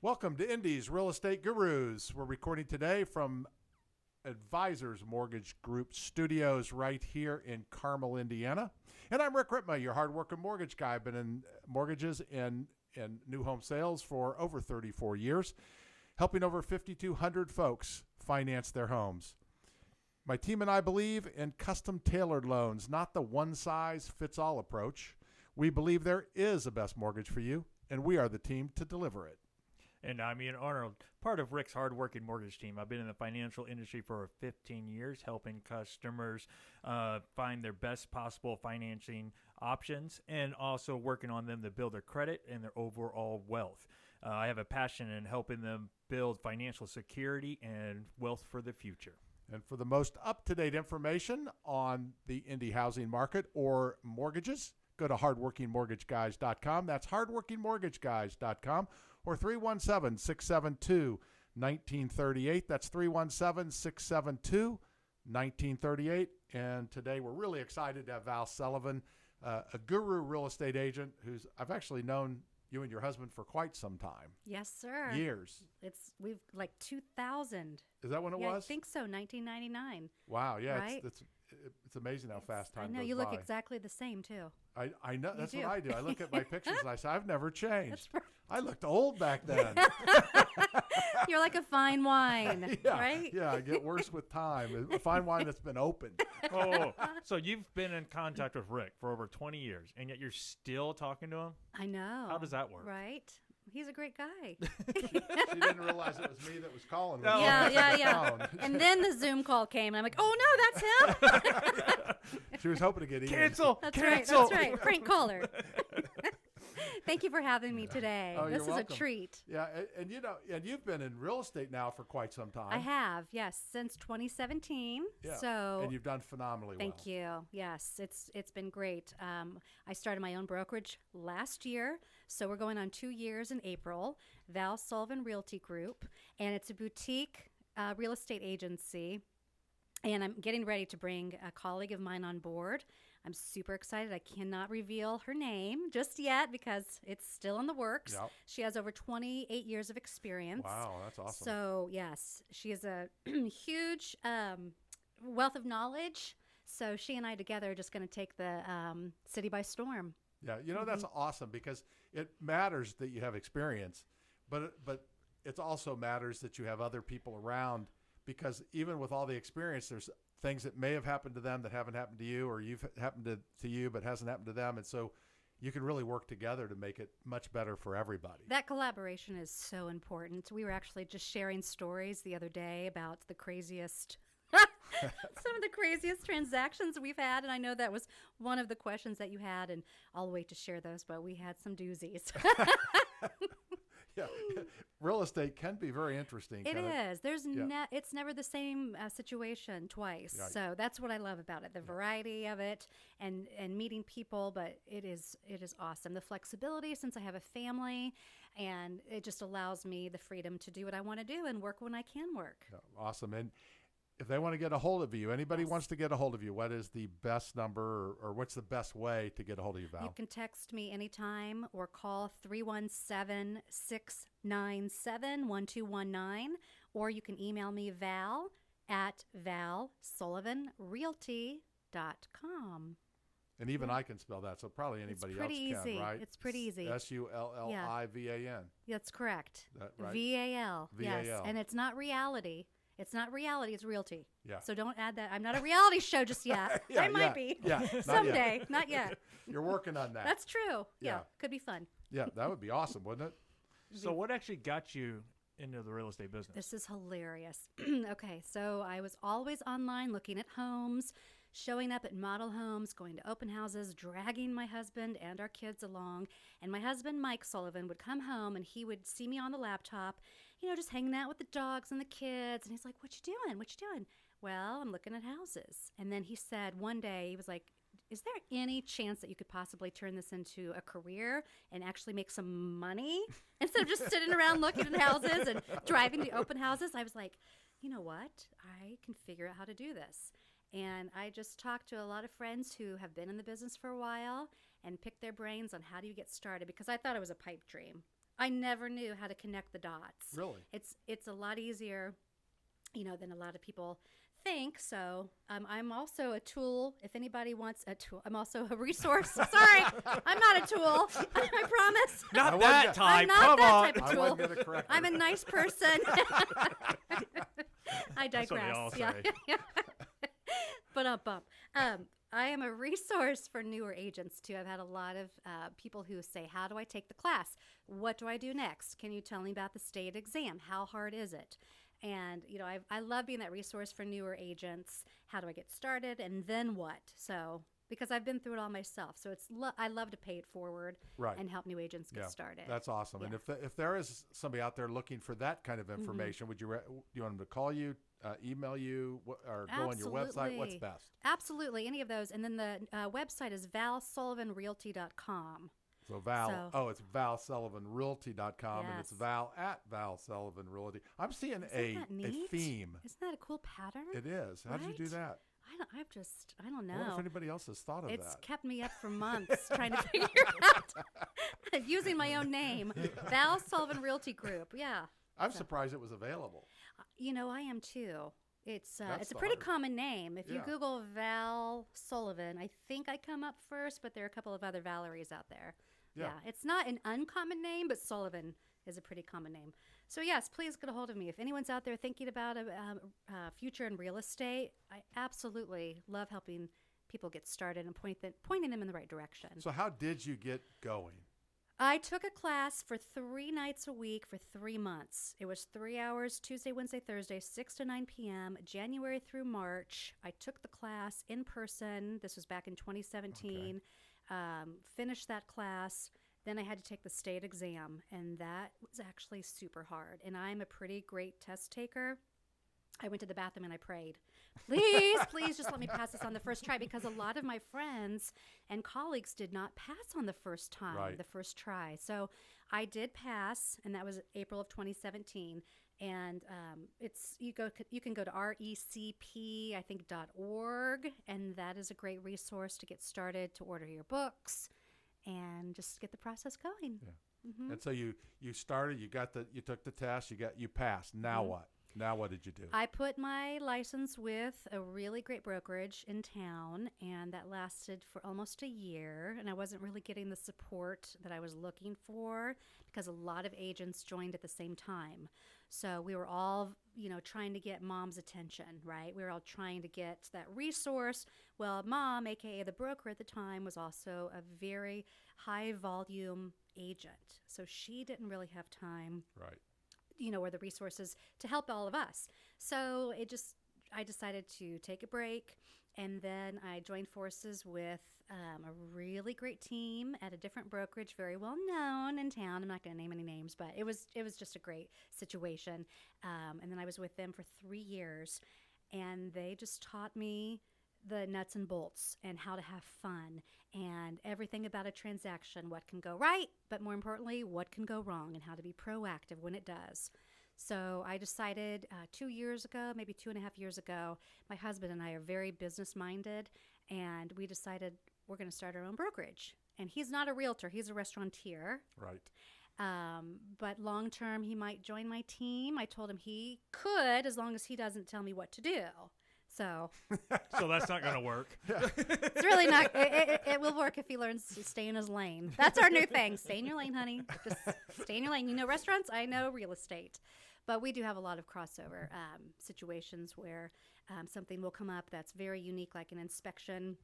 Welcome to Indy's Real Estate Gurus. We're recording today from Advisors Mortgage Group Studios right here in Carmel, Indiana. And I'm Rick Ripma, your hardworking mortgage guy. I've been in mortgages and new home sales for over 34 years, helping over 5,200 folks finance their homes. My team and I believe in custom tailored loans, not the one-size-fits-all approach. We believe there is a best mortgage for you, and we are the team to deliver it. And I'm Ian Arnold, part of Rick's hardworking mortgage team. I've been in the financial industry for 15 years, helping customers find their best possible financing options and also working on them to build their credit and their overall wealth. I have a passion in helping them build financial security and wealth for the future. And for the most up-to-date information on the Indy housing market or mortgages, go to hardworkingmortgageguys.com. That's hardworkingmortgageguys.com or 317-672-1938. That's 317-672-1938. And today we're really excited to have Val Sullivan, a guru real estate agent who's I've actually known you and your husband for quite some time. Yes, sir. Years. We've like 2000. Is that when it was? I think so, 1999. Wow, yeah, right? It's amazing how fast time goes by. I know, you look exactly the same, too. I know. That's what I do. I look at my pictures and I say, I've never changed. Right. I looked old back then. You're like a fine wine, yeah, right? Yeah, I get worse with time. A fine wine that's been opened. Oh, so you've been in contact with Rick for over 20 years, and yet you're still talking to him? I know. How does that work? Right? He's a great guy. She didn't realize it was me that was calling. No. Yeah. And then the Zoom call came, and I'm like, oh, no, that's him. She was hoping to get Ian. Cancel. That's Cancel. right. Prank caller. Thank you for having me today. Oh, this you're is welcome. a treat. Yeah, and you've been in real estate now for quite some time. I have, yes, since 2017. Yeah. So and you've done phenomenally well. Thank you. Yes, it's been great. I started my own brokerage last year, so we're going on 2 years in April. Val Sullivan Realty Group, and it's a boutique real estate agency. And I'm getting ready to bring a colleague of mine on board. I'm super excited. I cannot reveal her name just yet because it's still in the works. Yep. She has over 28 years of experience. Wow, that's awesome. So, yes, she has a huge wealth of knowledge. So she and I together are just going to take the city by storm. Yeah, that's awesome because it matters that you have experience, but it also matters that you have other people around. Because even with all the experience, there's things that may have happened to them that haven't happened to you, or you've happened to you but hasn't happened to them. And so you can really work together to make it much better for everybody. That collaboration is so important. We were actually just sharing stories the other day about the craziest, some of the craziest transactions we've had. And I know that was one of the questions that you had, and I'll wait to share those, but we had some doozies. Yeah, real estate can be very interesting. It is. It's never the same situation twice. Right. So that's what I love about it, the variety of it and meeting people, but it is awesome. The flexibility, since I have a family, and it just allows me the freedom to do what I want to do and work when I can work. Yeah, awesome. And if they want to get a hold of you, anybody wants to get a hold of you, what is the best number or what's the best way to get a hold of you, Val? You can text me anytime or call 317-697-1219, or you can email me val@valsullivanrealty.com. And even I can spell that, so probably anybody else can, right? It's pretty easy. Sullivan. That's correct. Right? VAL. Yes. And it's not reality. It's not reality, it's realty. Yeah. So don't add that. I'm not a reality show just yet. I might be. Yeah. Someday. Not yet. You're working on that. That's true. Yeah. Could be fun. Yeah, that would be awesome, wouldn't it? So what actually got you into the real estate business? This is hilarious. Okay, so I was always online looking at homes, showing up at model homes, going to open houses, dragging my husband and our kids along. And my husband, Mike Sullivan, would come home and he would see me on the laptop, just hanging out with the dogs and the kids. And he's like, what you doing? Well, I'm looking at houses. And then he said one day, he was like, is there any chance that you could possibly turn this into a career and actually make some money instead of just sitting around looking at houses and driving to open houses? I was like, you know what? I can figure out how to do this. And I just talked to a lot of friends who have been in the business for a while and picked their brains on how do you get started, because I thought it was a pipe dream. I never knew how to connect the dots. Really? It's a lot easier, than a lot of people think. So I'm also a tool. If anybody wants a tool, I'm also a resource. Sorry, I'm not a tool. I promise. Not that type. I'm not Come that on. type of I tool. wasn't going to correct I'm a her. nice person. I That's what they digress. all Yeah. say. But I am a resource for newer agents too. I've had a lot of people who say, "How do I take the class? What do I do next? Can you tell me about the state exam? How hard is it?" And I love being that resource for newer agents. How do I get started, and then what? So because I've been through it all myself, so I love to pay it forward Right. and help new agents get Yeah, started. that's awesome. And Yeah. if there is somebody out there looking for that kind of information, do you want them to call you, email you, or go on your website? What's Absolutely. best? Absolutely, any of those. And then the website is valsullivanrealty.com. So Val, So- it's valsullivanrealty.com, and it's Yes. Val at Val Sullivan Realty. I'm seeing Isn't a that neat? theme. Isn't that a cool pattern? It is. How did you do Right? that? I don't I wonder if know. anybody else has thought of It's that. kept me up for months trying to figure out using my own name. Val Sullivan Realty Group. Yeah. I'm surprised it was available. I am too. It's That's a the pretty hard- common name. If you Yeah. Google Val Sullivan, I think I come up first, but there are a couple of other Valeries out there. Yeah. It's not an uncommon name, but Sullivan is a pretty common name. So yes, please get a hold of me. If anyone's out there thinking about a future in real estate, I absolutely love helping people get started and pointing them in the right direction. So how did you get going? I took a class for 3 nights a week for 3 months. It was 3 hours, Tuesday, Wednesday, Thursday, 6 to 9 p.m., January through March. I took the class in person. This was back in 2017. Finished that class. Then I had to take the state exam, and that was actually super hard. And I'm a pretty great test taker. I went to the bathroom and I prayed, please just let me pass this on the first try, because a lot of my friends and colleagues did not pass on the first time, Right. the first try. So I did pass, and that was April of 2017. And you can go to recp, I think, .org, and that is a great resource to get started, to order your books, and just get the process going. Yeah. And so you started, you took the test, you passed. Now what? Now what did you do? I put my license with a really great brokerage in town, and that lasted for almost a year, and I wasn't really getting the support that I was looking for, because a lot of agents joined at the same time. So we were all, trying to get mom's attention, right? We were all trying to get that resource. Well, mom, aka the broker at the time, was also a very high volume agent. So she didn't really have time, Right. or the resources to help all of us. So I decided to take a break, and then I joined forces with a really great team at a different brokerage, very well known in town. I'm not going to name any names, but it was just a great situation. And then I was with them for 3 years, and they just taught me the nuts and bolts and how to have fun and everything about a transaction, what can go right, but more importantly, what can go wrong, and how to be proactive when it does. So I decided 2 years ago, maybe 2.5 years ago, my husband and I are very business minded, and we decided we're going to start our own brokerage. And he's not a realtor, he's a restaurateur. Right. But long term, he might join my team. I told him he could, as long as he doesn't tell me what to do. So So that's not going to work. it's really not. It will work if he learns to stay in his lane. That's our new thing. Stay in your lane, honey. Just stay in your lane. You know restaurants, I know real estate. But we do have a lot of crossover situations where something will come up that's very unique, like an inspection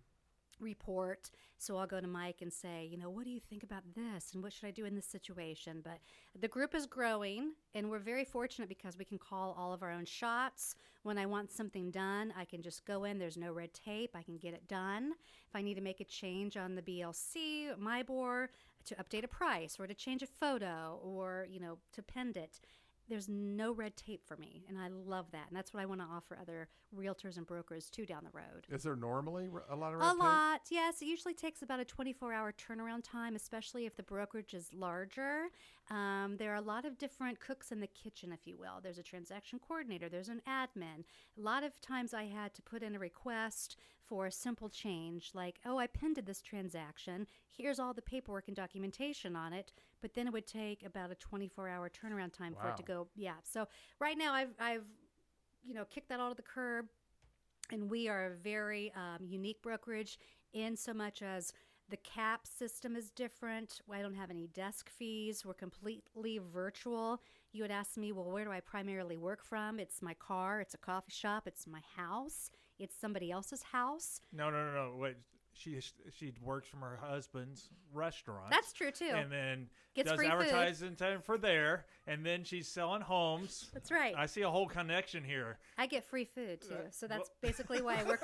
report. So I'll go to Mike and say, what do you think about this, and what should I do in this situation? But the group is growing, and we're very fortunate because we can call all of our own shots. When I want something done, I can just go in. There's no red tape. I can get it done. If I need to make a change on the BLC, my board, to update a price, or to change a photo, or to pend it, there's no red tape for me, and I love that. And that's what I want to offer other realtors and brokers too down the road. Is there normally a lot of red A tape? lot, yes. It usually takes about a 24-hour turnaround time, especially if the brokerage is larger. There are a lot of different cooks in the kitchen, if you will. There's a transaction coordinator. There's an admin. A lot of times I had to put in a request for a simple change, like, oh, I pended this transaction. Here's all the paperwork and documentation on it. But then it would take about a 24-hour turnaround time for it to go. Yeah. So right now I've kicked that all to the curb. And we are a very unique brokerage in so much as the cap system is different. I don't have any desk fees. We're completely virtual. You would ask me, well, where do I primarily work from? It's my car. It's a coffee shop. It's my house. It's somebody else's house. No. Wait. She works from her husband's restaurant. That's true, too. And then Gets does free advertising time for there. And then she's selling homes. That's right. I see a whole connection here. I get free food, too. So that's basically why I work.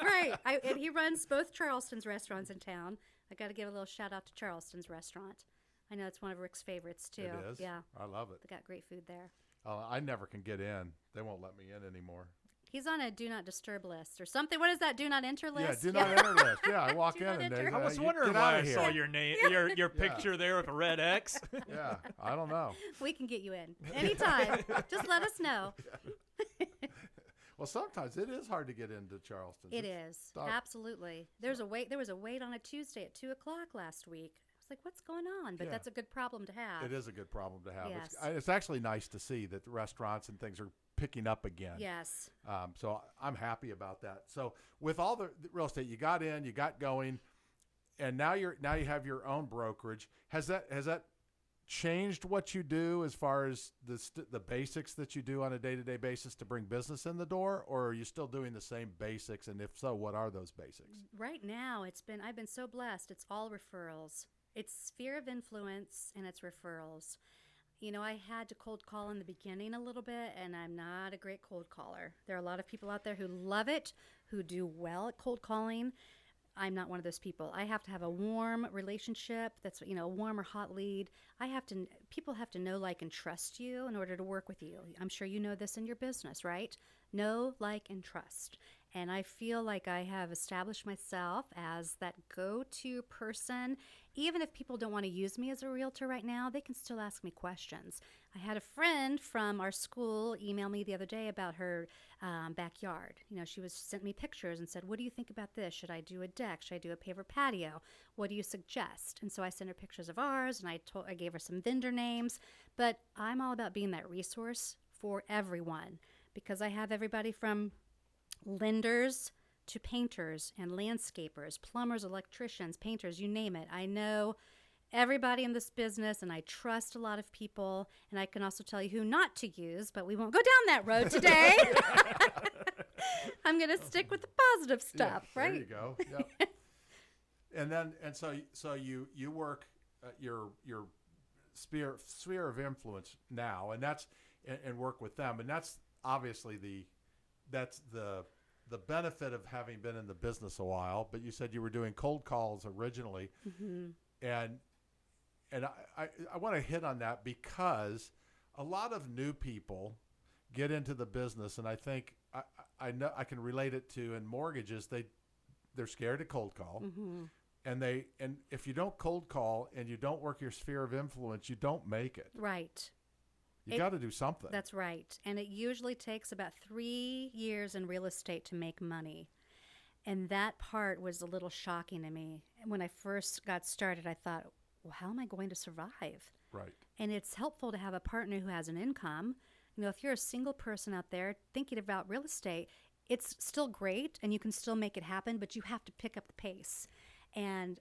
Right. And he runs both Charleston's restaurants in town. I got to give a little shout out to Charleston's restaurant. I know it's one of Rick's favorites, too. It is? Yeah. I love it. They got great food there. I never can get in. They won't let me in anymore. He's on a do not disturb list or something. What is that? Do not enter list? Yeah, do not enter list. Yeah, I walk Do in not and enter. I was wondering why I saw your name, your picture there with a red X. Yeah, I don't know. We can get you in anytime. Just let us know. Well, sometimes it is hard to get into Charleston. It is. Absolutely. There was a wait on a Tuesday at 2:00 last week. I was like, what's going on? But that's a good problem to have. It is a good problem to have. Yes. It's actually nice to see that the restaurants and things are picking up again. Yes. So I'm happy about that. So with all the real estate, you got in, you got going, and now you have your own brokerage. Has that changed what you do as far as the basics that you do on a day-to-day basis to bring business in the door, or are you still doing the same basics? And if so, what are those basics? Right now, I've been so blessed. It's all referrals. It's sphere of influence and it's referrals. I had to cold call in the beginning a little bit, and I'm not a great cold caller. There are a lot of people out there who love it, who do well at cold calling. I'm not one of those people. I have to have a warm relationship. That's, a warm or hot lead. People have to know, like, and trust you in order to work with you. I'm sure you know this in your business, right? Know, like, and trust. And I feel like I have established myself as that go-to person. Even if people don't want to use me as a realtor right now, they can still ask me questions. I had a friend from our school email me the other day about her backyard. She sent me pictures and said, what do you think about this? Should I do a deck? Should I do a paver patio? What do you suggest? And so I sent her pictures of ours, and I gave her some vendor names. But I'm all about being that resource for everyone, because I have everybody from lenders to painters and landscapers, plumbers, electricians, painters, you name it. I know everybody in this business, and I trust a lot of people, and I can also tell you who not to use, but we won't go down that road today. I'm going to stick with the positive stuff, right? There you go. Yep. and so you work your sphere of influence now, and that's and work with them, and that's obviously the benefit of having been in the business a while. But you said you were doing cold calls originally, and I want to hit on that because a lot of new people get into the business, and I think I know I can relate it to in mortgages. They're scared to cold call, and if you don't cold call and you don't work your sphere of influence, you don't make it. Right. You got to do something. That's right. And it usually takes about 3 years in real estate to make money. And that part was a little shocking to me. When I first got started, I thought, well, how am I going to survive? Right. And it's helpful to have a partner who has an income. If you're a single person out there thinking about real estate, it's still great and you can still make it happen, but you have to pick up the pace. And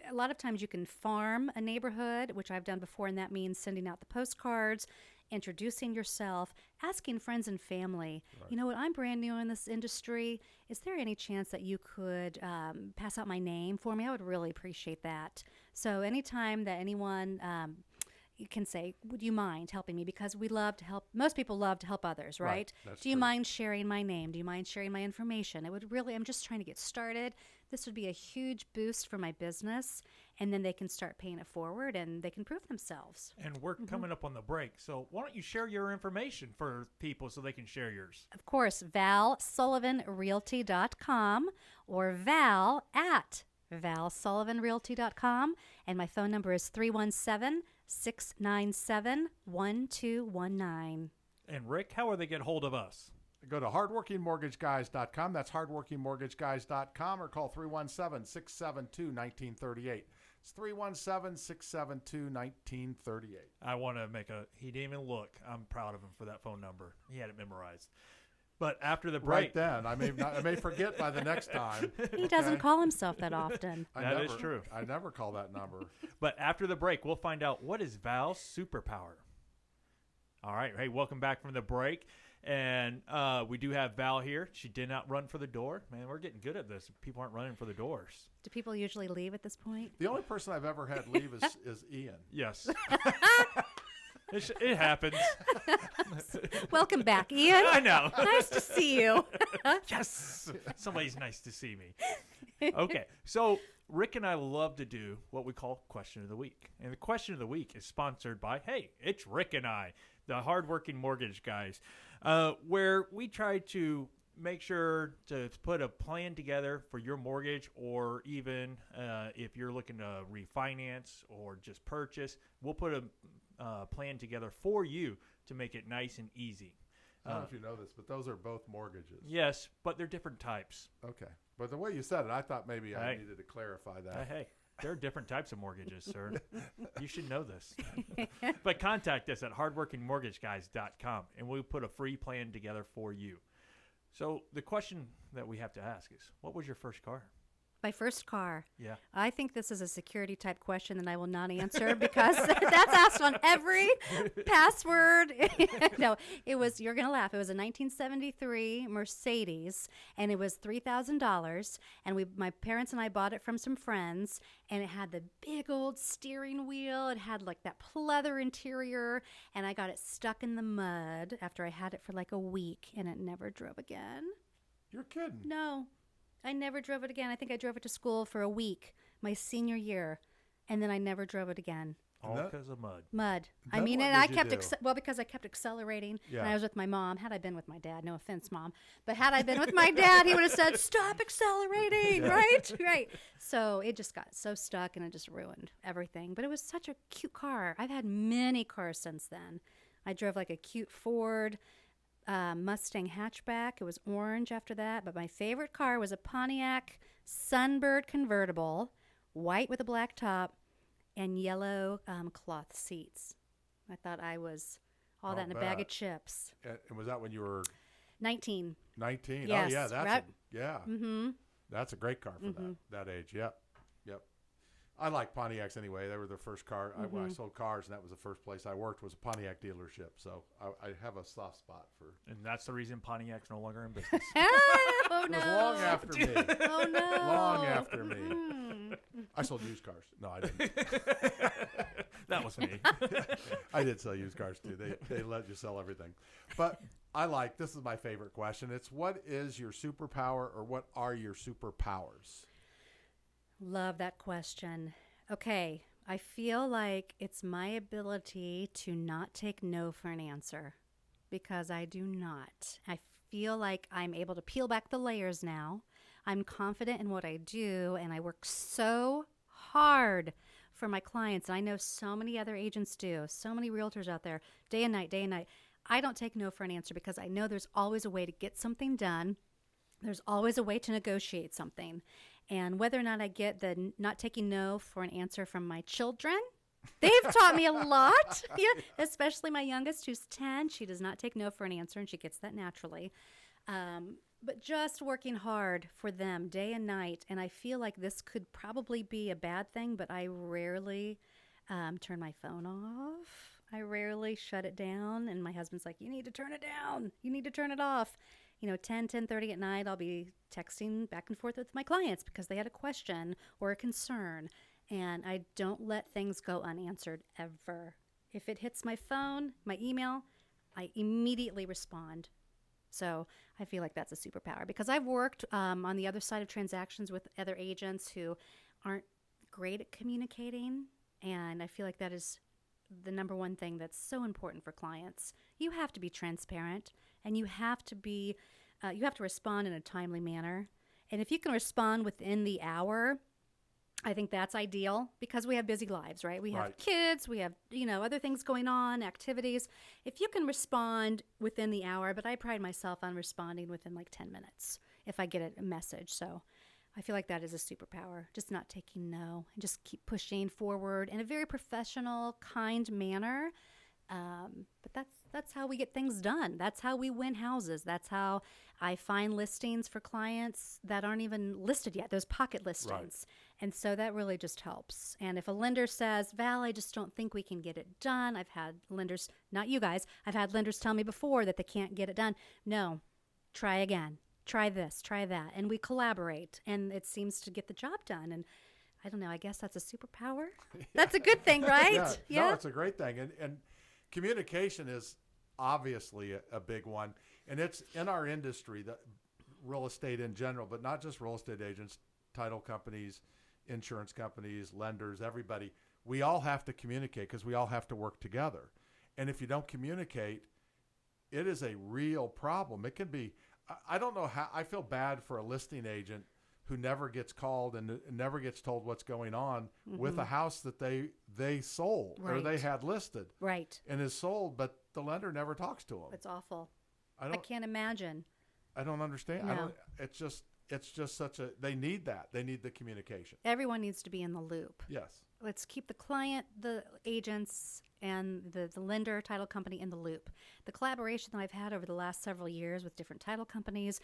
a lot of times you can farm a neighborhood, which I've done before, and that means sending out the postcards, introducing yourself, asking friends and family, right. You know what, I'm brand new in this industry. Is there any chance that you could pass out my name for me? I would really appreciate that. So anytime that anyone you can say, would you mind helping me? Because we love to help. Most people love to help others, right? Do you mind sharing my name? Do you mind sharing my information? I'm just trying to get started. This would be a huge boost for my business, and then they can start paying it forward and they can prove themselves. And we're coming up on the break, so why don't you share your information for people so they can share yours? Of course, valsullivanrealty.com or val@valsullivanrealty.com, and my phone number is 317-697-1219. And Rick, how are they get hold of us? Go to hardworkingmortgageguys.com. That's hardworkingmortgageguys.com, or call 317-672-1938. It's 317-672-1938. I want to he didn't even look. I'm proud of him for that phone number. He had it memorized. But after the break. Right then. I may forget by the next time. He doesn't call himself that often. That is true. I never call that number. But after the break, we'll find out what is Val's superpower. All right. Hey, welcome back from the break. And we do have Val here. She did not run for the door. Man, we're getting good at this. People aren't running for the doors. Do people usually leave at this point? The only person I've ever had leave is Ian. Yes. It happens. Welcome back, Ian. I know. Nice to see you. Yes. Somebody's nice to see me. Okay. So Rick and I love to do what we call Question of the Week. And the Question of the Week is sponsored by, hey, it's Rick and I, the hardworking mortgage guys, where we try to make sure to put a plan together for your mortgage, or even if you're looking to refinance or just purchase, we'll put a plan together for you to make it nice and easy. I don't know if you know this, but those are both mortgages. Yes, but they're different types. Okay. But the way you said it, I thought maybe I needed to clarify that. Hey, there are different types of mortgages, sir. You should know this. But contact us at hardworkingmortgageguys.com, and we'll put a free plan together for you. So the question that we have to ask is, what was your first car? My first car. Yeah. I think this is a security type question that I will not answer because that's asked on every password. No, you're going to laugh. It was a 1973 Mercedes, and it was $3,000. And my parents and I bought it from some friends, and it had the big old steering wheel. It had like that pleather interior, and I got it stuck in the mud after I had it for like a week, and it never drove again. You're kidding. No. I never drove it again. I think I drove it to school for a week, my senior year, and then I never drove it again. All because of mud. Mud. Then I mean, what and did I you kept do? because I kept accelerating, Yeah. and I was with my mom. Had I been with my dad, no offense, Mom, but had I been with my dad, he would have said, "Stop accelerating!" Yeah. Right. So it just got so stuck, and it just ruined everything. But it was such a cute car. I've had many cars since then. I drove like a cute Ford Mustang hatchback. It was orange after that, but my favorite car was a Pontiac Sunbird convertible, white with a black top, and yellow cloth seats. I thought I was all that in a bag of chips. And was that when you were 19. 19? Yes, Oh, yeah. right. Mm-hmm. That's a great car for that age. Yep. I like Pontiacs anyway. They were the first car. When I sold cars, and that was the first place I worked, was a Pontiac dealership. So I have a soft spot for. And that's the reason Pontiac's no longer in business. Oh, no. It was long after me. Oh, no. Long after me. I sold used cars. No, I didn't. That was me. I did sell used cars too. They let you sell everything. But this is my favorite question. It's, what is your superpower, or what are your superpowers? Love that question. Okay, I feel like it's my ability to not take no for an answer, because I do not. I feel like I'm able to peel back the layers now. I'm confident in what I do, and I work so hard for my clients. And I know so many other agents do, so many realtors out there, day and night. I don't take no for an answer, because I know there's always a way to get something done. There's always a way to negotiate something. And whether or not I get the not taking no for an answer from my children, they've taught me a lot. Yeah, especially my youngest, who's 10. She does not take no for an answer, and she gets that naturally. But just working hard for them day and night. And I feel like this could probably be a bad thing, but I rarely turn my phone off. I rarely shut it down. And my husband's like, you need to turn it down. You need to turn it off. 10:30 at night, I'll be texting back and forth with my clients because they had a question or a concern. And I don't let things go unanswered ever. If it hits my phone, my email, I immediately respond. So I feel like that's a superpower, because I've worked on the other side of transactions with other agents who aren't great at communicating. And I feel like that is the number one thing that's so important for clients. You have to be transparent, and you have to respond in a timely manner. And if you can respond within the hour, I think that's ideal because we have busy lives, right? We have Right. kids, we have, other things going on, activities. If you can respond within the hour, but I pride myself on responding within like 10 minutes if I get a message. So I feel like that is a superpower, just not taking no and just keep pushing forward in a very professional, kind manner. But that's how we get things done. That's how we win houses. That's how I find listings for clients that aren't even listed yet, those pocket listings. Right. And so that really just helps. And if a lender says, Val, I just don't think we can get it done. I've had lenders, not you guys, I've had lenders tell me before that they can't get it done. No, try again. Try this, try that. And we collaborate, and it seems to get the job done. And I don't know, I guess that's a superpower. That's a good thing, right? No, it's a great thing. And communication is obviously a big one. And it's in our industry, that real estate in general, but not just real estate agents, title companies, insurance companies, lenders, everybody. We all have to communicate because we all have to work together. And if you don't communicate, it is a real problem. It can be, I don't know how, I feel bad for a listing agent who never gets called and never gets told what's going on with a house that they sold or they had listed. Right. And is sold, but the lender never talks to them. It's awful. I can't imagine. I don't understand. No. It's just such a, they need that. They need the communication. Everyone needs to be in the loop. Yes. Let's keep the client, the agents, and the lender, title company in the loop. The collaboration that I've had over the last several years with different title companies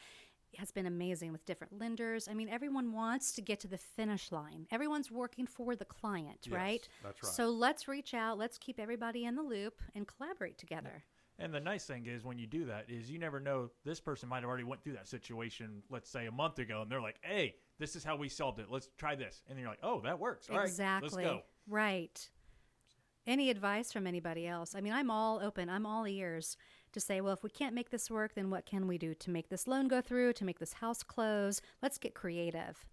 has been amazing with different lenders. I mean, everyone wants to get to the finish line. Everyone's working for the client, Yes, right? that's right. So let's reach out. Let's keep everybody in the loop and collaborate together. And the nice thing is when you do that is you never know, this person might have already went through that situation, let's say a month ago, and they're like, hey, this is how we solved it. Let's try this. And you're like, oh, that works. All Exactly. right, let's go. Right. Any advice from anybody else? I mean, I'm all open. I'm all ears to say, well, if we can't make this work, then what can we do to make this loan go through, to make this house close? Let's get creative.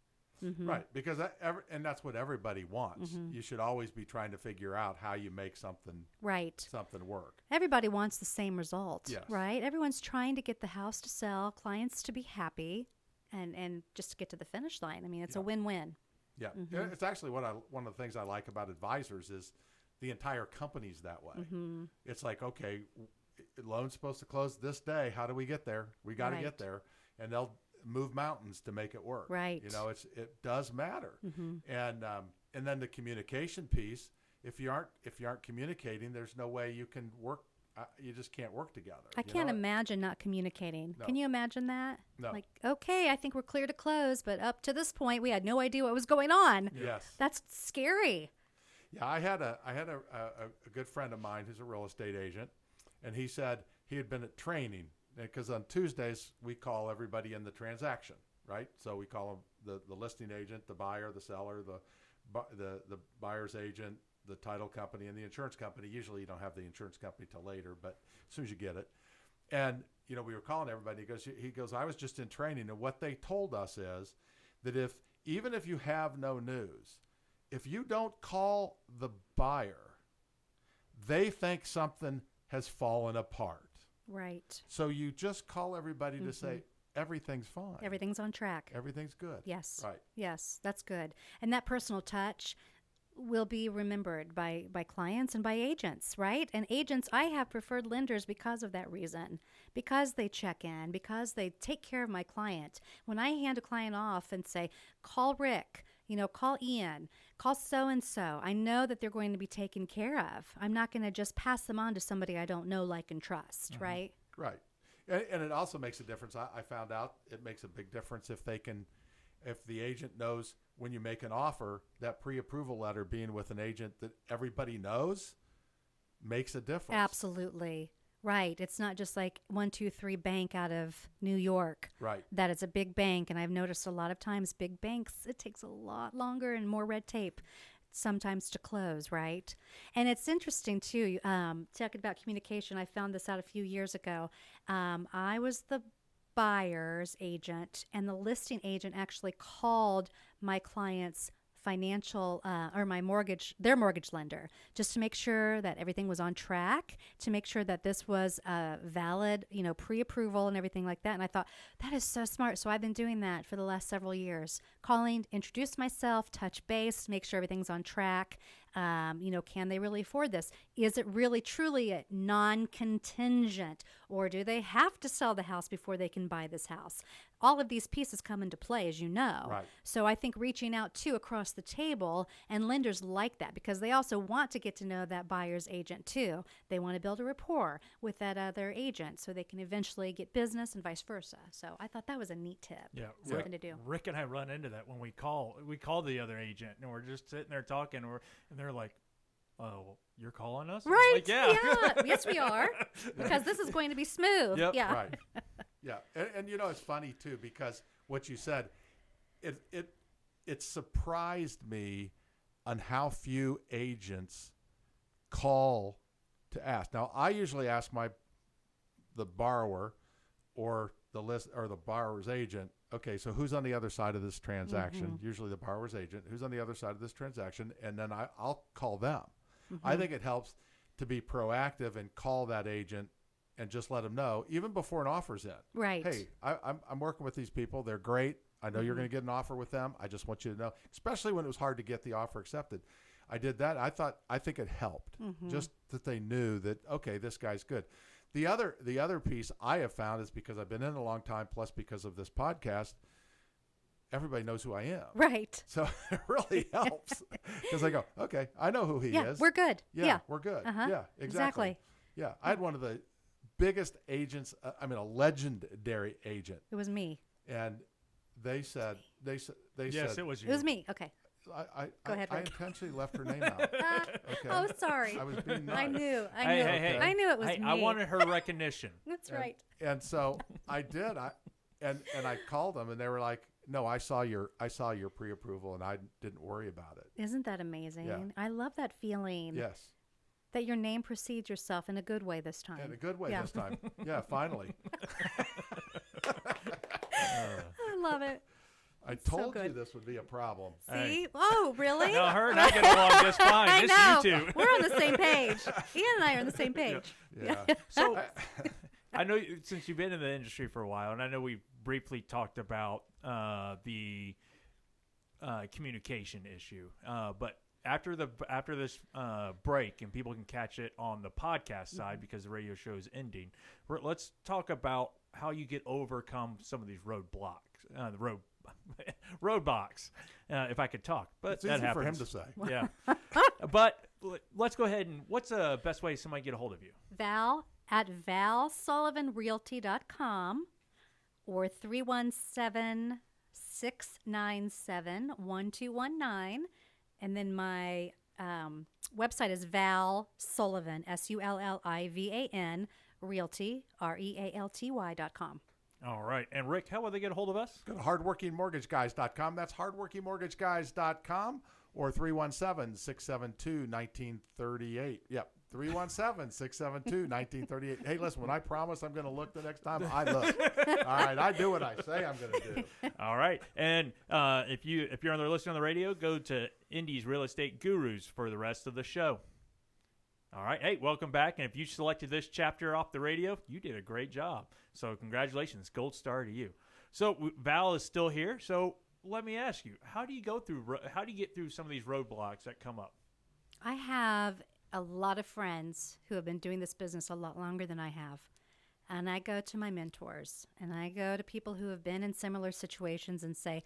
Mm-hmm. Right, because that's what everybody wants. You should always be trying to figure out how you make something work. Everybody wants the same result, Yes. right? Everyone's trying to get the house to sell, clients to be happy, and just to get to the finish line. I mean, it's a win-win. Yeah, it's actually one of the things I like about advisors is the entire company's that way. It's like, okay, loan's supposed to close this day. How do we get there? We got to get there, and they'll move mountains to make it work. Right. It does matter. And then the communication piece. If you aren't communicating, there's no way you can work. You just can't work together. I can't imagine not communicating. No. Can you imagine that? No. Like, okay, I think we're clear to close, but up to this point, we had no idea what was going on. Yes. That's scary. Yeah, I had a good friend of mine who's a real estate agent, and he said he had been at training because on Tuesdays we call everybody in the transaction, right? So we call them the listing agent, the buyer, the seller, the buyer's agent, the title company, and the insurance company. Usually you don't have the insurance company till later, but as soon as you get it. And we were calling everybody. He goes, I was just in training, and what they told us is that even if you have no news, if you don't call the buyer, they think something has fallen apart. Right. So you just call everybody to say everything's fine. Everything's on track. Everything's good. Yes. Right. Yes, that's good. And that personal touch will be remembered by clients and by agents, right? And agents, I have preferred lenders because of that reason, because they check in, because they take care of my client. When I hand a client off and say, call Rick, call Ian, call so-and-so, I know that they're going to be taken care of. I'm not going to just pass them on to somebody I don't know, like, and trust, right? Right. And it also makes a difference. I found out it makes a big difference if the agent knows when you make an offer, that pre-approval letter being with an agent that everybody knows makes a difference. Absolutely. Right. It's not just like 123 Bank out of New York. Right. That it's a big bank. And I've noticed a lot of times big banks, it takes a lot longer and more red tape sometimes to close, right? And it's interesting too, talking about communication, I found this out a few years ago. I was the buyer's agent, and the listing agent actually called my client's financial or their mortgage lender, just to make sure that everything was on track, to make sure that this was valid, pre-approval and everything like that. And I thought, that is so smart. So I've been doing that for the last several years, calling, introduce myself, touch base, make sure everything's on track. Can they really afford this? Is it really truly a non-contingent, or do they have to sell the house before they can buy this house? All of these pieces come into play, as you know. Right. So I think reaching out to across the table, and lenders like that because they also want to get to know that buyer's agent too. They want to build a rapport with that other agent so they can eventually get business and vice versa. So I thought that was a neat tip. Yeah, Something to do. Rick and I run into that when we call the other agent, and we're just sitting there talking, and they're like, "Oh, you're calling us?" Right. Like, yeah. Yes, we are. Because this is going to be smooth. Yep. Yeah. Right. Yeah. And it's funny too, because what you said, it surprised me on how few agents call to ask. Now, I usually ask the borrower or the borrower's agent, okay, so who's on the other side of this transaction? Usually the borrower's agent. Who's on the other side of this transaction? And then I'll call them. I think it helps to be proactive and call that agent and just let them know, even before an offer's in. Right. Hey, I'm working with these people. They're great. I know you're going to get an offer with them. I just want you to know, especially when it was hard to get the offer accepted. I did that. I think it helped just that they knew that, okay, this guy's good. The other piece I have found is because I've been in a long time, plus because of this podcast, everybody knows who I am. Right. So it really helps because I go, okay, I know who he is. We're good. Yeah. We're good. Uh-huh. Yeah, exactly. Yeah, I had one of the biggest agents. A legendary agent. It was me. And they said, Yes, said, it was you. It was me. Okay. Go ahead, I Rick. intentionally left her name out. Okay. Oh, sorry. I was being nice. I knew. Hey. I knew it was me. I wanted her recognition. That's right. And so I did. And I called them, and they were like, "No, I saw your pre-approval, and I didn't worry about it." Isn't that amazing? Yeah. I love that feeling. Yes. That your name precedes yourself in a good way this time. In a good way Yeah. this time. Yeah, finally. I love it. I so told you good. this would be a problem. See? Hey. Oh, really? No, her and I get along just fine. I This know. you two. We're on the same page. Ian and I are on the same page. Yeah. So I know since you've been in the industry for a while, and I know we briefly talked about the communication issue, but after this break, and people can catch it on the podcast side because the radio show is ending, let's talk about how you overcome some of these roadblocks, roadblocks, if I could talk. But It's that easy for him happens. to say. Yeah. But let's go ahead and what's the best way somebody get a hold of you? Val at valsullivanrealty.com or 317-697-1219. And then my website is Val Sullivan, SULLIVAN, Realty, REALTY.com. All right. And Rick, how will they get a hold of us? Go to hardworkingmortgageguys.com. That's hardworkingmortgageguys.com or 317-672-1938. Yep, 317-672-1938. Hey, listen, when I promise I'm going to look the next time, I look. All right, I do what I say I'm going to do. All right. And if you're on there listening on the radio, go to Indy's Real Estate Gurus for the rest of the show. All right. Hey, welcome back. And if you selected this chapter off the radio, you did a great job. So congratulations. Gold star to you. So Val is still here. So let me ask you, how do you get through some of these roadblocks that come up? I have a lot of friends who have been doing this business a lot longer than I have. And I go to my mentors and I go to people who have been in similar situations and say,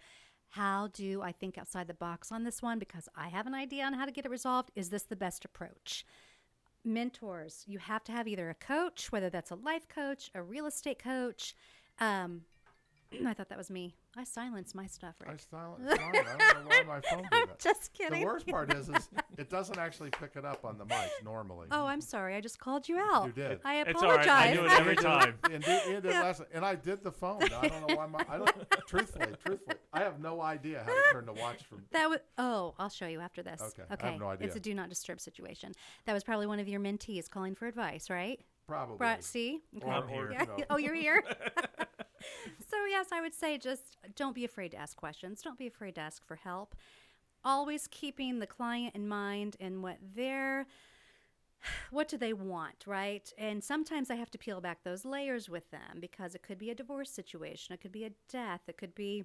how do I think outside the box on this one? Because I have an idea on how to get it resolved. Is this the best approach? Mentors, you have to have either a coach, whether that's a life coach, a real estate coach. I thought that was me. I silenced my stuff, Rick. I don't know why my phone did I'm that. just kidding. The worst part is it doesn't actually pick it up on the mic normally. Oh, I'm sorry. I just called you out. You did. I It's apologize. all right. I do it every time. And Ian did last, and I did the phone. I don't know why truthfully, I have no idea how to turn the watch from. That was. Oh, I'll show you after this. Okay. I have no idea. It's a do not disturb situation. That was probably one of your mentees calling for advice, right? Probably. Right. See. Okay. I'm here. Yeah. Oh, you're here. So yes, I would say just don't be afraid to ask questions. Don't be afraid to ask for help. always keeping the client in mind and what do they want, right? And sometimes I have to peel back those layers with them because it could be a divorce situation, it could be a death, it could be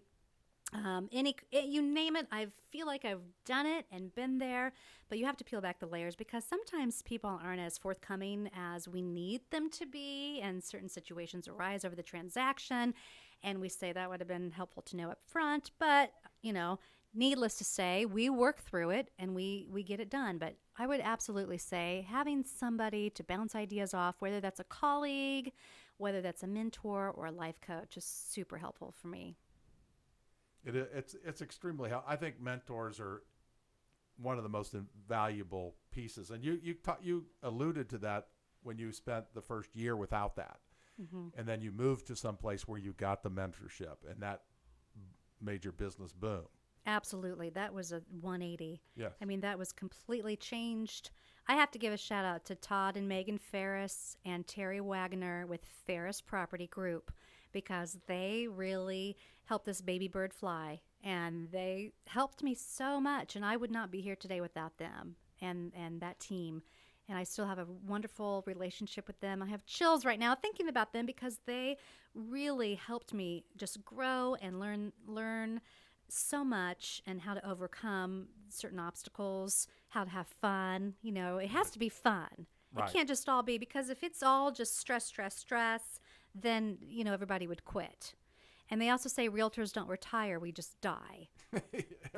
you name it. I feel like I've done it and been there, but you have to peel back the layers because sometimes people aren't as forthcoming as we need them to be, and certain situations arise over the transaction, and we say that would have been helpful to know up front, but needless to say, we work through it and we get it done. But I would absolutely say having somebody to bounce ideas off, whether that's a colleague, whether that's a mentor or a life coach, is super helpful for me. It's extremely helpful. I think mentors are one of the most valuable pieces. And you alluded to that when you spent the first year without that. Mm-hmm. And then you moved to some place where you got the mentorship, and that made your business boom. Absolutely. That was a 180. Yes. I mean, that was completely changed. I have to give a shout out to Todd and Megan Ferris and Terry Wagner with Ferris Property Group, because they really helped this baby bird fly, and they helped me so much, and I would not be here today without them and that team. And I still have a wonderful relationship with them. I have chills right now thinking about them because they really helped me just grow and learn so much, and how to overcome certain obstacles, how to have fun. It has to be fun. Right. It can't just all be, because if it's all just stress, then, everybody would quit. And they also say realtors don't retire, we just die. And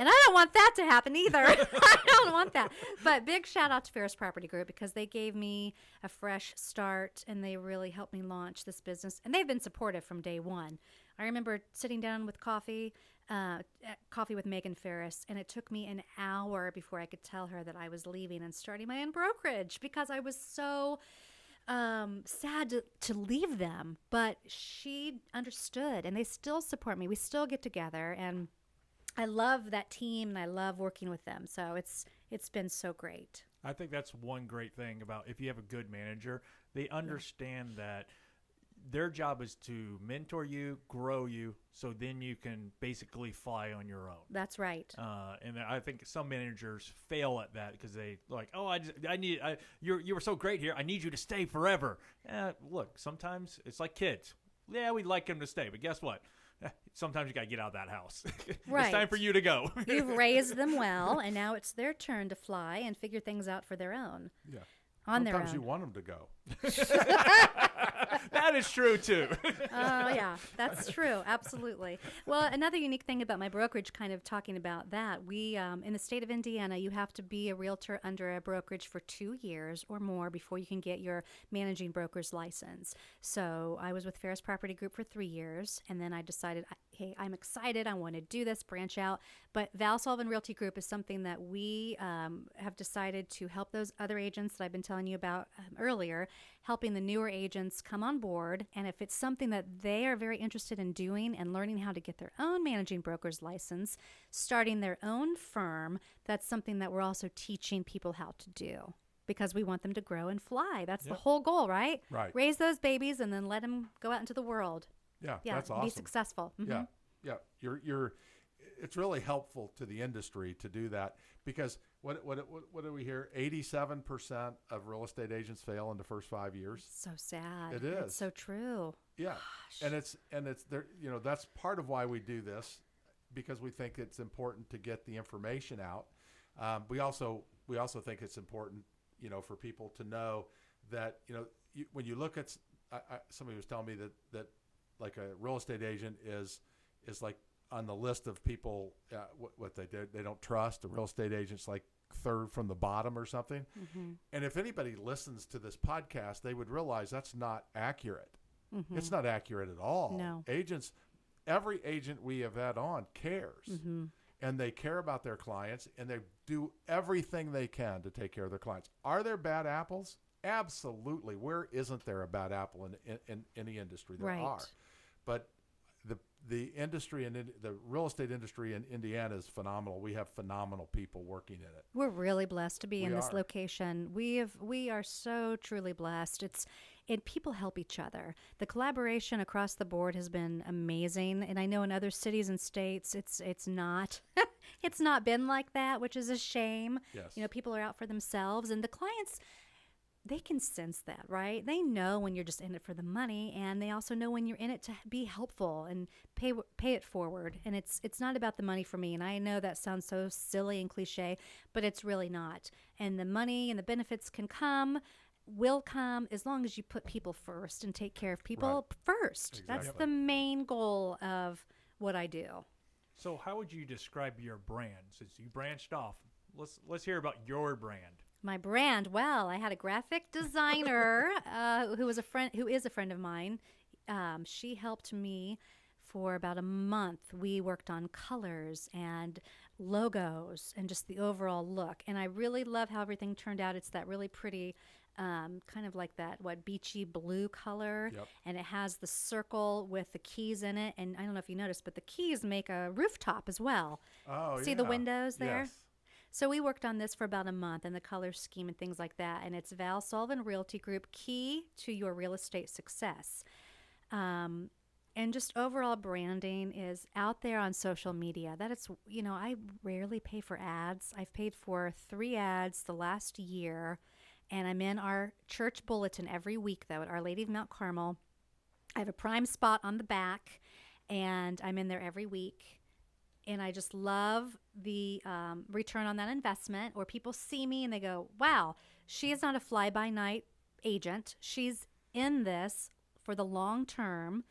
I don't want that to happen either. I don't want that. But big shout out to Ferris Property Group, because they gave me a fresh start and they really helped me launch this business. And they've been supportive from day one. I remember sitting down with coffee with Megan Ferris, and it took me an hour before I could tell her that I was leaving and starting my own brokerage, because I was so sad to leave them. But she understood, and they still support me. We still get together, and I love that team, and I love working with them. So it's been so great. I think that's one great thing about, if you have a good manager, they understand that their job is to mentor you, grow you, so then you can basically fly on your own. That's right. And I think some managers fail at that because they like, you were so great here, I need you to stay forever. Look, sometimes it's like kids. Yeah, we'd like them to stay, but guess what? Sometimes you got to get out of that house. Right. It's time for you to go. You've raised them well, and now it's their turn to fly and figure things out for their own. Yeah. Sometimes you want them to go. That is true, too. Yeah, that's true. Absolutely. Well, another unique thing about my brokerage, kind of talking about that, we, in the state of Indiana, you have to be a realtor under a brokerage for 2 years or more before you can get your managing broker's license. So I was with Ferris Property Group for 3 years, and then I decided, hey, I'm excited. I want to do this, branch out. But Val Sullivan Realty Group is something that we have decided to help those other agents that I've been telling you about earlier, helping the newer agents come on board. And if it's something that they are very interested in doing and learning how to get their own managing broker's license, starting their own firm, that's something that we're also teaching people how to do, because we want them to grow and fly. That's the whole goal, right? Right. Raise those babies and then let them go out into the world. Yeah, that's awesome. Be successful. Mm-hmm. Yeah. It's really helpful to the industry to do that, because what do we hear? 87% of real estate agents fail in the first 5 years. So sad. It is. It's so true. Yeah. Gosh. And it's there, that's part of why we do this, because we think it's important to get the information out. We also think it's important, for people to know that, when you look at, somebody was telling me that like a real estate agent is like on the list of people, what they don't trust. A real estate agent's like third from the bottom or something. Mm-hmm. And if anybody listens to this podcast, they would realize that's not accurate. Mm-hmm. It's not accurate at all. No. Every agent we have had on cares. Mm-hmm. And they care about their clients, and they do everything they can to take care of their clients. Are there bad apples? Absolutely. Where isn't there a bad apple in any industry? There are. But the industry and the real estate industry in Indiana is phenomenal. We have phenomenal people working in it. We're really blessed to be in this location. We are so truly blessed. and people help each other. The collaboration across the board has been amazing, and I know in other cities and states it's not it's not been like that, which is a shame. Yes. People are out for themselves, and the clients, they can sense that, right? They know when you're just in it for the money, and they also know when you're in it to be helpful and pay it forward. And it's not about the money for me. And I know that sounds so silly and cliche, but it's really not. And the money and the benefits will come as long as you put people first and take care of people first. Exactly. That's the main goal of what I do. So how would you describe your brand since you branched off? Let's hear about your brand. My brand, well, I had a graphic designer who is a friend of mine. She helped me for about a month. We worked on colors and logos and just the overall look. And I really love how everything turned out. It's that really pretty, kind of like that, beachy blue color. Yep. And it has the circle with the keys in it. And I don't know if you noticed, but the keys make a rooftop as well. Oh, See the windows there? Yes. So we worked on this for about a month and the color scheme and things like that. And it's Val Sullivan Realty Group, key to your real estate success. And just overall branding is out there on social media. That it's, I rarely pay for ads. I've paid for 3 ads the last year. And I'm in our church bulletin every week, though, at Our Lady of Mount Carmel. I have a prime spot on the back, and I'm in there every week. And I just love the return on that investment, where people see me and they go, wow, she is not a fly-by-night agent. She's in this for the long term,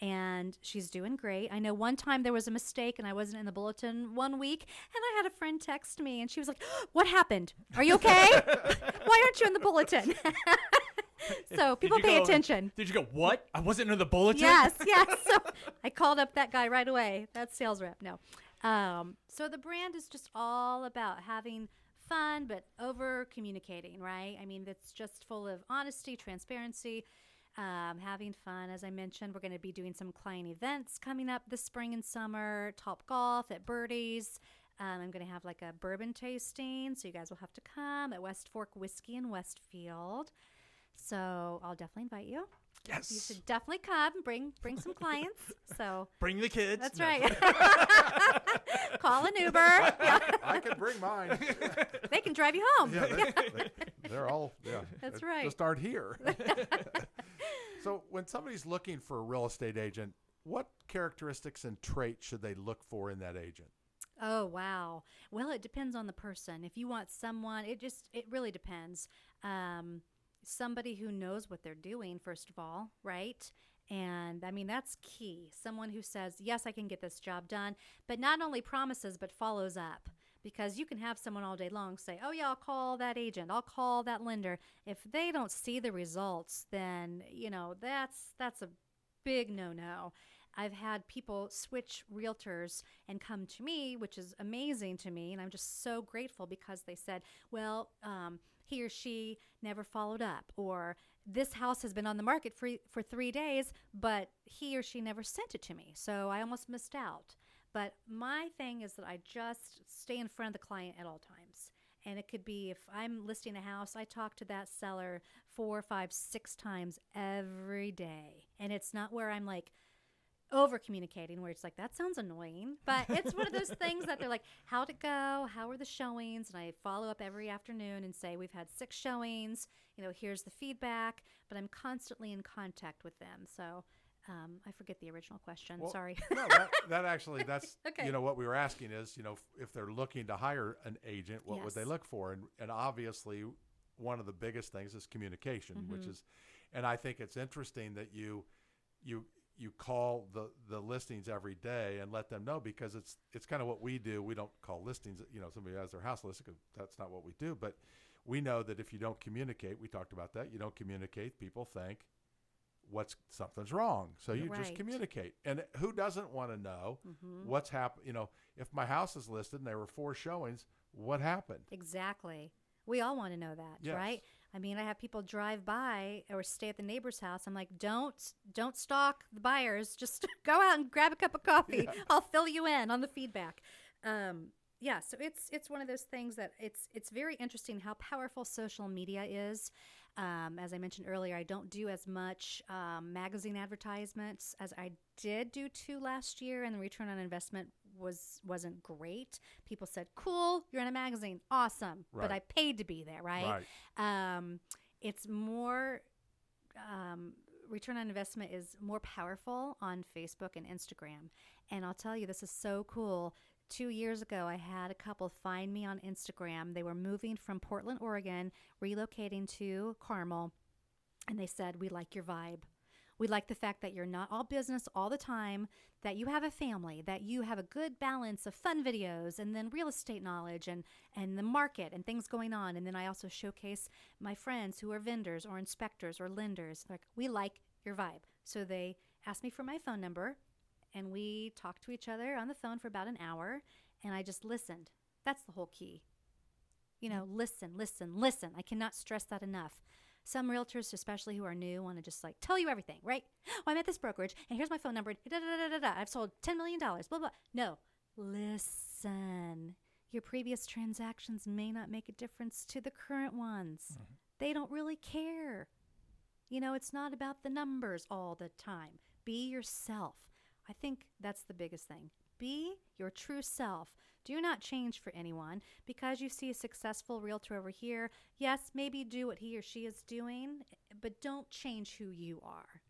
and she's doing great. I know one time there was a mistake, and I wasn't in the bulletin one week, and I had a friend text me, and she was like, what happened? Are you okay? Why aren't you in the bulletin? So people pay attention. Did you go, what? I wasn't in the bulletin? Yes. So I called up that guy right away. That's sales rep. No. So the brand is just all about having fun, but over communicating, right? I mean, it's just full of honesty, transparency, having fun. As I mentioned, we're going to be doing some client events coming up this spring and summer, Top Golf at Birdie's. I'm going to have like a bourbon tasting, so you guys will have to come at West Fork Whiskey in Westfield. So I'll definitely invite you. Yes. You should definitely come and bring some clients. So bring the kids. That's right. Call an Uber. I can bring mine. They can drive you home. Yeah, they're all, That's right. Just aren't here. So when somebody's looking for a real estate agent, what characteristics and traits should they look for in that agent? Oh, wow. Well, it depends on the person. If you want someone, it really depends. Somebody who knows what they're doing, first of all, right? And I mean, that's key. Someone who says, yes, I can get this job done, but not only promises, but follows up. Because you can have someone all day long say, oh, yeah, I'll call that agent. I'll call that lender. If they don't see the results, then, that's a big no-no. I've had people switch realtors and come to me, which is amazing to me. And I'm just so grateful because they said, well, he or she never followed up, or this house has been on the market for 3 days, but he or she never sent it to me. So I almost missed out. But my thing is that I just stay in front of the client at all times. And it could be if I'm listing a house, I talk to that seller 4, 5, 6 times every day. And it's not where I'm like over communicating, where it's like, that sounds annoying, but it's one of those things that they're like, how'd it go? How were the showings? And I follow up every afternoon and say, we've had 6 showings, here's the feedback, but I'm constantly in contact with them. So I forget the original question. Well, Sorry. No, that's Okay. What we were asking is, if they're looking to hire an agent, what would they look for? And obviously one of the biggest things is communication, which is, and I think it's interesting that you call the listings every day and let them know, because it's kind of what we do. We don't call listings, somebody has their house listed, because that's not what we do. But we know that if you don't communicate, we talked about that, you don't communicate, people think something's wrong. So you just communicate. And who doesn't want to know what's happened? If my house is listed and there were 4 showings, what happened? Exactly. We all want to know that, right? I mean, I have people drive by or stay at the neighbor's house. I'm like, don't stalk the buyers. Just go out and grab a cup of coffee. Yeah. I'll fill you in on the feedback. yeah, so it's one of those things that it's very interesting how powerful social media is. As I mentioned earlier, I don't do as much magazine advertisements as I did do 2 last year, and the return on investment wasn't great. People said, "Cool, you're in a magazine, awesome," but I paid to be there, right? It's more return on investment is more powerful on Facebook and Instagram, and I'll tell you, this is so cool. 2 years ago, I had a couple find me on Instagram. They were moving from Portland, Oregon, relocating to Carmel, and they said, "We like your vibe. We like the fact that you're not all business all the time, that you have a family, that you have a good balance of fun videos and then real estate knowledge and the market and things going on. And then I also showcase my friends who are vendors or inspectors or lenders. Like, we like your vibe." So they asked me for my phone number, and we talked to each other on the phone for about an hour, and I just listened. That's the whole key. You know, listen, listen, listen. I cannot stress that enough. Some realtors, especially who are new, want to just like tell you everything, right? "Oh, I'm at this brokerage, and here's my phone number. Da, da, da, da, da. I've sold $10 million, blah, blah." No, listen. Your previous transactions may not make a difference to the current ones. They don't really care. You know, it's not about the numbers all the time. Be yourself. I think that's the biggest thing. Be your true self. Do not change for anyone. Because you see a successful realtor over here, yes, maybe do what he or she is doing, but don't change who you are.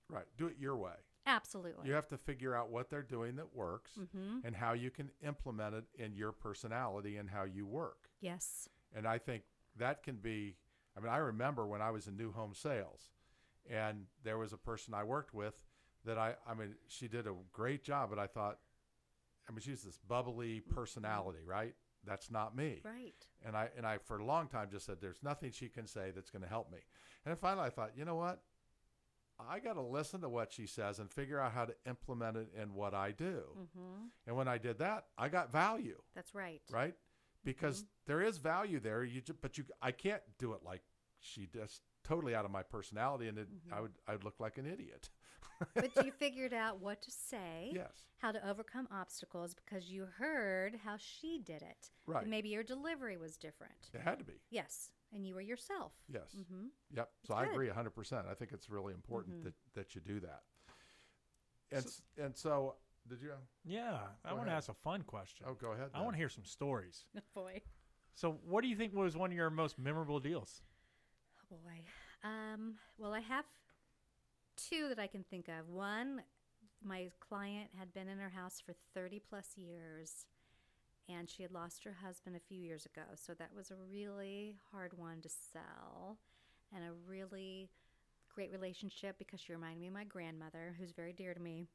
Right. Do it your way. Absolutely. You have to figure out what they're doing that works and how you can implement it in your personality and how you work. Yes. And I think that can be, I mean, I remember when I was in new home sales, and there was a person I worked with that I mean, she did a great job, but I thought, I mean, she's this bubbly personality, right? That's not me. Right. And I for a long time just said, there's nothing she can say that's going to help me. And then finally I thought, you know what? I got to listen to what she says and figure out how to implement it in what I do. And when I did that, I got value. That's right. Right? Because there is value there. I can't do it like she does, totally out of my personality, and I'd look like an idiot. But you figured out what to say, yes, how to overcome obstacles, because you heard how she did it. Right. And maybe your delivery was different. It had to be. Yes. And you were yourself. Yes. That's Yep. So I good. agree 100%. I think it's really important that you do that. And so did you? Yeah, I want to ask a fun question. Oh, go ahead. I want to hear some stories. Oh, boy. So what do you think was one of your most memorable deals? Oh, boy. Well, I have 2 that I can think of. One, my client had been in her house for 30 plus years, and she had lost her husband a few years ago. So that was a really hard one to sell, and a really great relationship because she reminded me of my grandmother, who's very dear to me.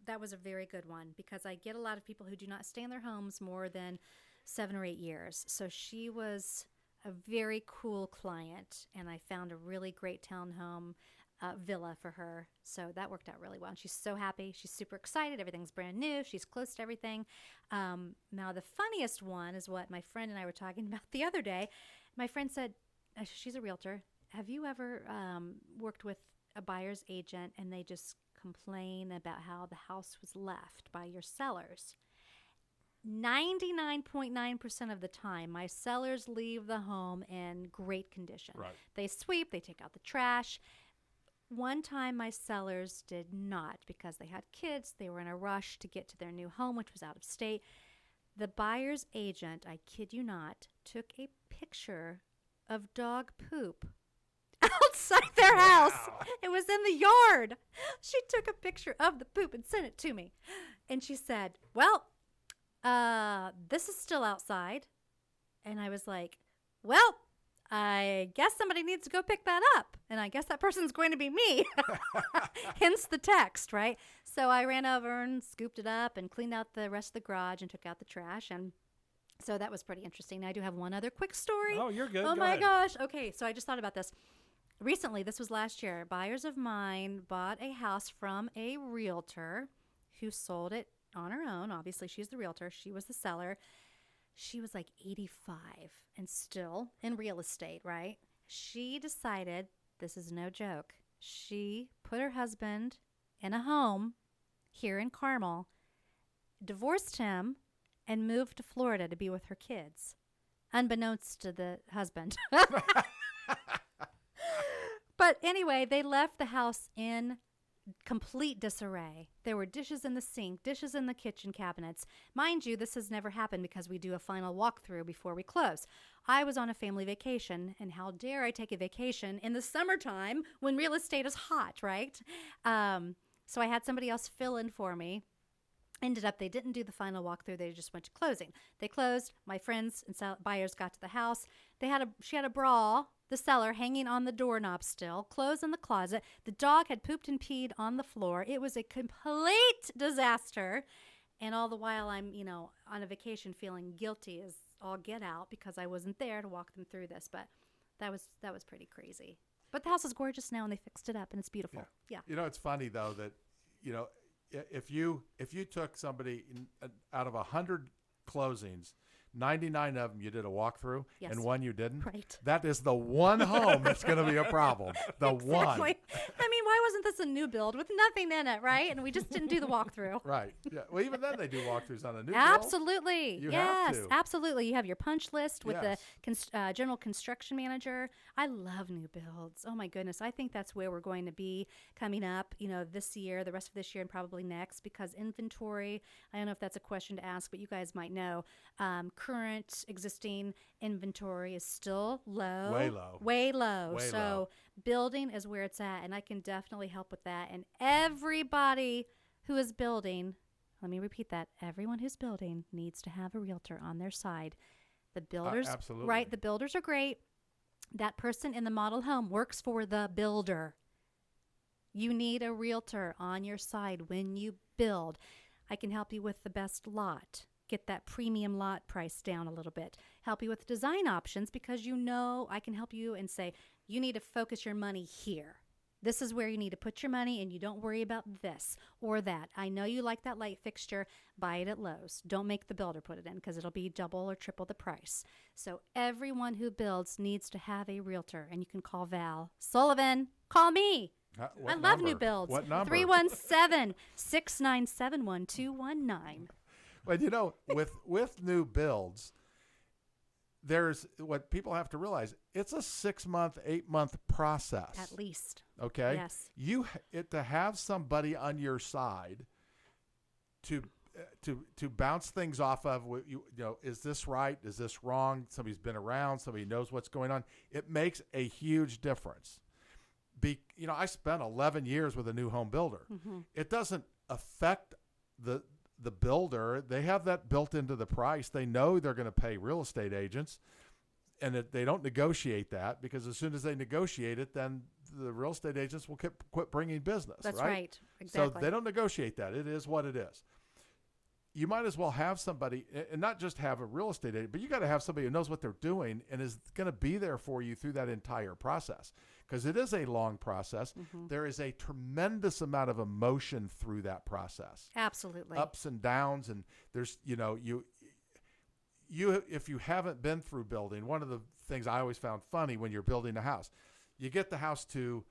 That was a very good one because I get a lot of people who do not stay in their homes more than 7 or 8 years. So she was a very cool client, and I found a really great townhome villa for her. So that worked out really well. And she's so happy. She's super excited. Everything's brand new. She's close to everything. Now, the funniest one is what my friend and I were talking about the other day. My friend said, she's a realtor. Have you ever worked with a buyer's agent and they just complain about how the house was left by your sellers? 99.9% of the time, my sellers leave the home in great condition. Right. They sweep, they take out the trash. One time my sellers did not because they had kids. They were in a rush to get to their new home, which was out of state. The buyer's agent, I kid you not, took a picture of dog poop outside their house. It was in the yard. She took a picture of the poop and sent it to me. And she said, well, this is still outside. And I was like, well, I guess somebody needs to go pick that up. And I guess that person's going to be me. Hence the text, right? So I ran over and scooped it up and cleaned out the rest of the garage and took out the trash. And so that was pretty interesting. Now, I do have one other quick story. Oh, you're good. Oh, Go my ahead. gosh. Okay, so I just thought about this. Recently, this was last year, buyers of mine bought a house from a realtor who sold it on her own. Obviously, she's the realtor. She was the seller. She was like 85 and still in real estate, right? She decided, this is no joke, she put her husband in a home here in Carmel, divorced him, and moved to Florida to be with her kids, unbeknownst to the husband. But anyway, they left the house in complete disarray. There were dishes in the sink, dishes in the kitchen cabinets. Mind you, this has never happened because we do a final walkthrough before we close. I was on a family vacation, and how dare I take a vacation in the summertime when real estate is hot, right? So I had somebody else fill in for me. Ended up, they didn't do the final walkthrough. They just went to closing. They closed. My friends and buyers got to the house. She had a bra, the seller, hanging on the doorknob still, clothes in the closet. The dog had pooped and peed on the floor. It was a complete disaster. And all the while I'm, on a vacation feeling guilty as all get out because I wasn't there to walk them through this. But that was pretty crazy. But the house is gorgeous now, and they fixed it up, and it's beautiful. Yeah. It's funny, though, that, if you took somebody out of 100 closings, 99 of them you did a walkthrough, yes, and one you didn't. Right. That is the one home that's going to be a problem. The exactly. one. I mean, why wasn't this a new build with nothing in it, right? And we just didn't do the walkthrough. Right. Yeah. Well, even then they do walkthroughs on a new build. Absolutely. You yes, have to. absolutely. You have your punch list with Yes. the general construction manager. I love new builds. Oh, my goodness. I think that's where we're going to be coming up, this year, the rest of this year, and probably next, because inventory, I don't know if that's a question to ask, but you guys might know. Current existing inventory is still low. Way low. Way low. Way So low. building is where it's at, and I can definitely help with that. And everybody who is building, let me repeat that, everyone who's building needs to have a realtor on their side. The builders, absolutely. right? The builders are great. That person in the model home works for the builder. You need a realtor on your side when you build. I can help you with the best lot. Get that premium lot price down a little bit. Help you with design options because I can help you and say, you need to focus your money here. This is where you need to put your money, and you don't worry about this or that. I know you like that light fixture. Buy it at Lowe's. Don't make the builder put it in because it'll be double or triple the price. So everyone who builds needs to have a realtor, and you can call Val Sullivan. Call me. What I love number? new builds. What number? 317-697-1219. Well, with new builds, there's what people have to realize. It's a 6-month, 8-month process. At least. Okay. Yes. To have somebody on your side to bounce things off of. Is this right? Is this wrong? Somebody's been around. Somebody knows what's going on. It makes a huge difference. I spent 11 years with a new home builder. Mm-hmm. It doesn't affect the builder. They have that built into the price. They know they're going to pay real estate agents, and they don't negotiate that, because as soon as they negotiate it, then the real estate agents will quit bringing business. That's right. Exactly. So they don't negotiate that. It is what it is. You might as well have somebody, and not just have a real estate agent, but you got to have somebody who knows what they're doing and is going to be there for you through that entire process, because it is a long process. Mm-hmm. There is a tremendous amount of emotion through that process. Absolutely. Ups and downs, and there's, you if you haven't been through building, one of the things I always found funny when you're building a house, you get the house to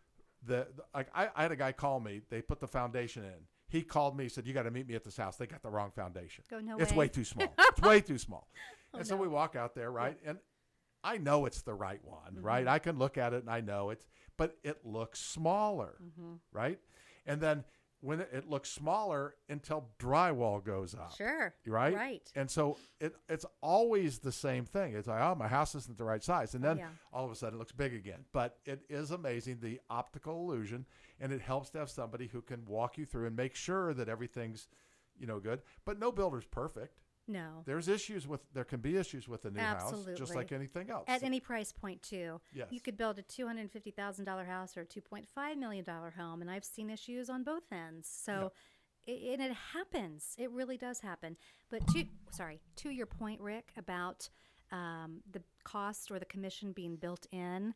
I had a guy call me. They put the foundation in. He called me. He said, "You got to meet me at this house. They got the wrong foundation. It's way too small. It's way too small." So we walk out there, right? And I know it's the right one, mm-hmm. right? I can look at it and I know but it looks smaller, mm-hmm. right? And then when it looks smaller until drywall goes up. Sure. Right? Right. And so it's always the same thing. It's like, oh, my house isn't the right size. And then all of a sudden it looks big again. But it is amazing, the optical illusion, and it helps to have somebody who can walk you through and make sure that everything's, good. But no builder's perfect. No. There can be issues with a new Absolutely. house, just like anything else. At any price point, too. Yes. You could build a $250,000 house or a $2.5 million home, and I've seen issues on both ends. So it happens. It really does happen. But to your point, Rick, about the cost or the commission being built in,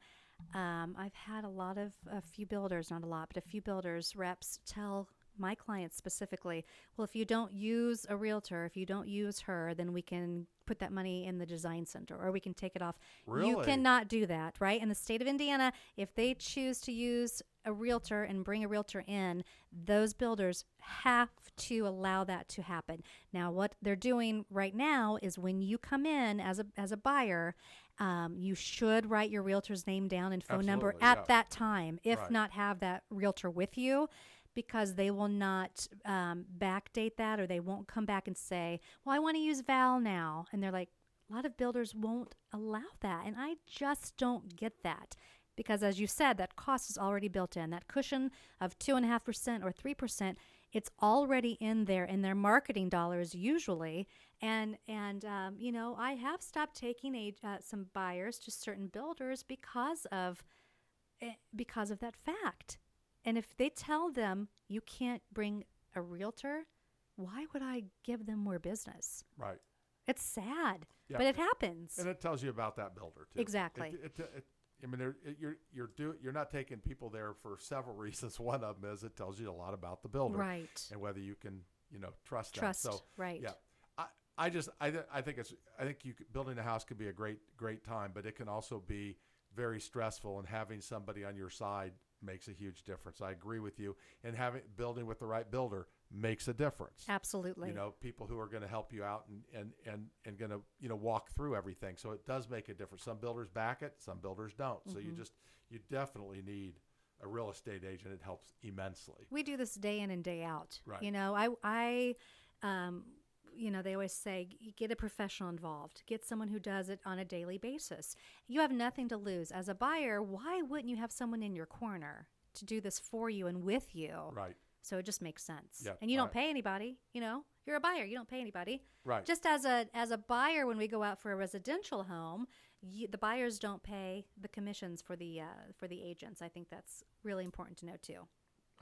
I've had a few builders, not a lot, but a few builders, reps tell my clients specifically, well, if you don't use a realtor, if you don't use her, then we can put that money in the design center, or we can take it off. Really? You cannot do that, right? In the state of Indiana, if they choose to use a realtor and bring a realtor in, those builders have to allow that to happen. Now, what they're doing right now is when you come in as a buyer, you should write your realtor's name down and phone number at that time, if not have that realtor with you, because they will not backdate that, or they won't come back and say, well, I want to use Val now. And they're like, a lot of builders won't allow that. And I just don't get that. Because as you said, that cost is already built in. That cushion of 2.5% or 3%, it's already in their marketing dollars usually. And I have stopped taking some buyers to certain builders because of that fact. And if they tell them you can't bring a realtor, why would I give them more business? Right. It's sad, but it happens. And it tells you about that builder too. Exactly. I mean, you're not taking people there for several reasons. One of them is it tells you a lot about the builder, right, and whether you can trust them. So, right. Yeah, I think building a house can be a great time, but it can also be very stressful, and having somebody on your side makes a huge difference. I agree with you, and building with the right builder makes a difference. Absolutely. People who are going to help you out and going to walk through everything. So it does make a difference. Some builders back it, some builders don't. So you definitely need a real estate agent. It helps immensely. We do this day in and day out. Right. They always say, get a professional involved. Get someone who does it on a daily basis. You have nothing to lose. As a buyer, why wouldn't you have someone in your corner to do this for you and with you? Right. So it just makes sense. Yeah, and you don't pay anybody. You're a buyer. You don't pay anybody. Right. Just as a buyer, when we go out for a residential home, the buyers don't pay the commissions for the agents. I think that's really important to know too.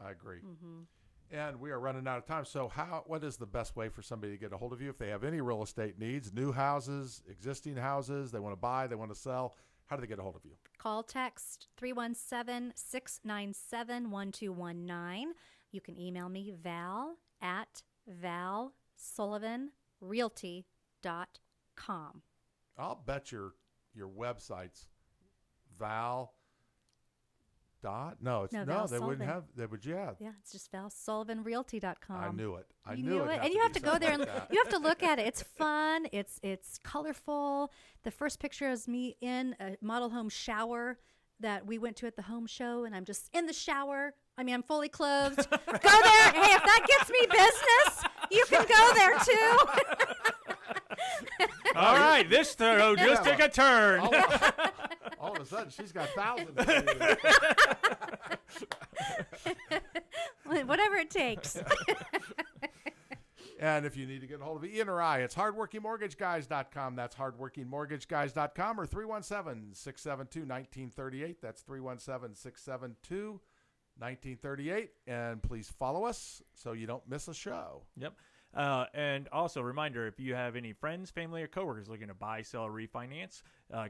I agree. Mm-hmm. And we are running out of time. So what is the best way for somebody to get a hold of you if they have any real estate needs, new houses, existing houses, they want to buy, they want to sell? How do they get a hold of you? Call, text 317-697-1219. You can email me, val@valsullivanrealty.com. I'll bet your website's Val. No, they wouldn't have. They would, yeah. Yeah, it's just valsullivanrealty.com. I knew it. You knew it, and you have to go there and you have to look at it. It's fun. It's colorful. The first picture is me in a model home shower that we went to at the home show, and I'm just in the shower. I mean, I'm fully clothed. Go there. Hey, if that gets me business, you can go there too. All right, this throw just took a turn. All of a sudden, she's got thousands. Whatever it takes. And if you need to get a hold of Ian or I, it's hardworkingmortgageguys.com. That's hardworkingmortgageguys.com, or 317-672-1938. That's 317-672-1938. And please follow us so you don't miss a show. Yep. And also, reminder, if you have any friends, family, or coworkers looking to buy, sell, or refinance,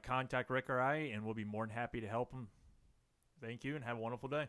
contact Rick or I, and we'll be more than happy to help them. Thank you, and have a wonderful day.